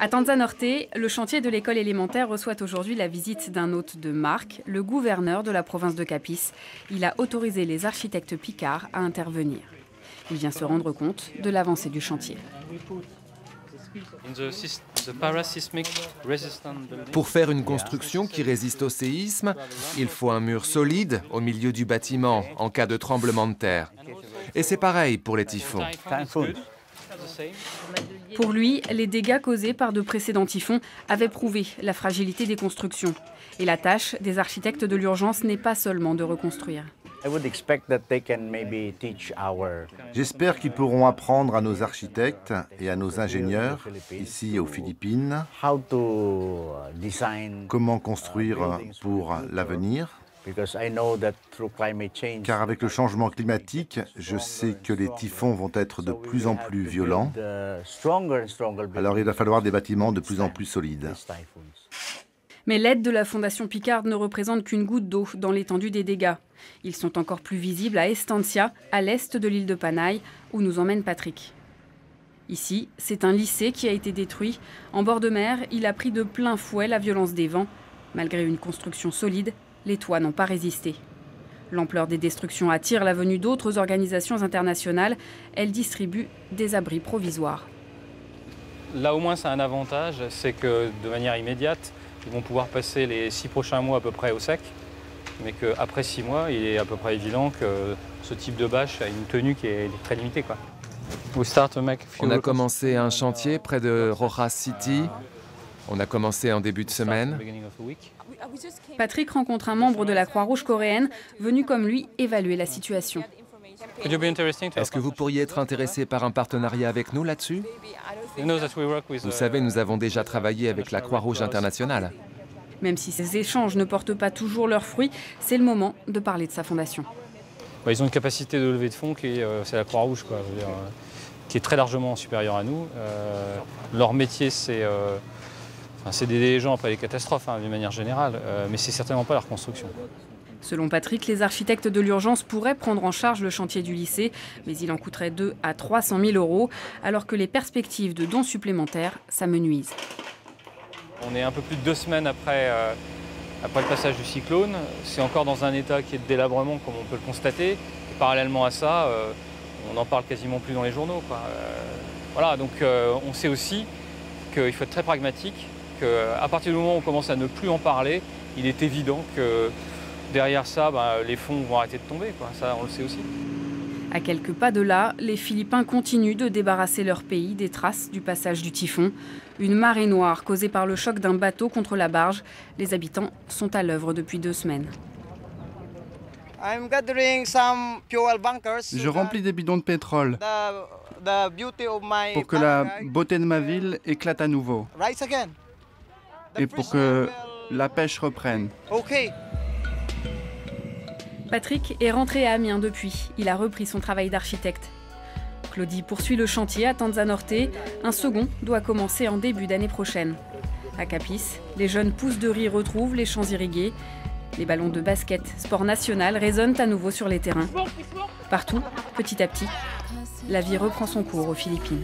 À Tanza Norte, le chantier de l'école élémentaire reçoit aujourd'hui la visite d'un hôte de marque, le gouverneur de la province de Capiz. Il a autorisé les architectes picards à intervenir. Il vient se rendre compte de l'avancée du chantier. Pour faire une construction qui résiste au séisme, il faut un mur solide au milieu du bâtiment en cas de tremblement de terre. Et c'est pareil pour les typhons. Pour lui, les dégâts causés par de précédents typhons avaient prouvé la fragilité des constructions. Et la tâche des architectes de l'urgence n'est pas seulement de reconstruire. J'espère qu'ils pourront apprendre à nos architectes et à nos ingénieurs, ici aux Philippines, comment construire pour l'avenir. Car avec le changement climatique, je sais que les typhons vont être de plus en plus violents. Alors il va falloir des bâtiments de plus en plus solides. Mais l'aide de la Fondation Picard ne représente qu'une goutte d'eau dans l'étendue des dégâts. Ils sont encore plus visibles à Estancia, à l'est de l'île de Panay, où nous emmène Patrick. Ici, c'est un lycée qui a été détruit. En bord de mer, il a pris de plein fouet la violence des vents. Malgré une construction solide, les toits n'ont pas résisté. L'ampleur des destructions attire la venue d'autres organisations internationales. Elles distribuent des abris provisoires. Là au moins c'est un avantage, c'est que de manière immédiate, ils vont pouvoir passer les 6 prochains mois à peu près au sec, mais qu'après 6 mois, il est à peu près évident que ce type de bâche a une tenue qui est très limitée, quoi. On a commencé un chantier près de Rojas City. On a commencé en début de semaine. Patrick rencontre un membre de la Croix-Rouge coréenne venu comme lui évaluer la situation. Est-ce que vous pourriez être intéressé par un partenariat avec nous là-dessus? Vous savez, nous avons déjà travaillé avec la Croix-Rouge internationale. Même si ces échanges ne portent pas toujours leurs fruits, c'est le moment de parler de sa fondation. Ils ont une capacité de levée de fonds qui est, c'est la Croix-Rouge, quoi, je veux dire, qui est très largement supérieure à nous. Leur métier, c'est d'aider les gens après les catastrophes, d'une manière générale, mais c'est certainement pas la reconstruction. Selon Patrick, les architectes de l'urgence pourraient prendre en charge le chantier du lycée, mais il en coûterait 2 à 300 000 €, alors que les perspectives de dons supplémentaires s'amenuisent. On est un peu plus de 2 semaines après le passage du cyclone. C'est encore dans un état qui est de délabrement, comme on peut le constater. Et parallèlement à ça, on n'en parle quasiment plus dans les journaux, quoi. Voilà, donc on sait aussi qu'il faut être très pragmatique, qu'à partir du moment où on commence à ne plus en parler, il est évident que derrière ça, les fonds vont arrêter de tomber, quoi. Ça, on le sait aussi. À quelques pas de là, les Philippins continuent de débarrasser leur pays des traces du passage du typhon. Une marée noire causée par le choc d'un bateau contre la barge. Les habitants sont à l'œuvre depuis 2 semaines. Je remplis des bidons de pétrole pour que la beauté de ma ville éclate à nouveau et pour que la pêche reprenne. Patrick est rentré à Amiens depuis. Il a repris son travail d'architecte. Claudie poursuit le chantier à Tanza Norte. Un second doit commencer en début d'année prochaine. À Capiz, les jeunes pousses de riz retrouvent les champs irrigués. Les ballons de basket, sport national, résonnent à nouveau sur les terrains. Partout, petit à petit, la vie reprend son cours aux Philippines.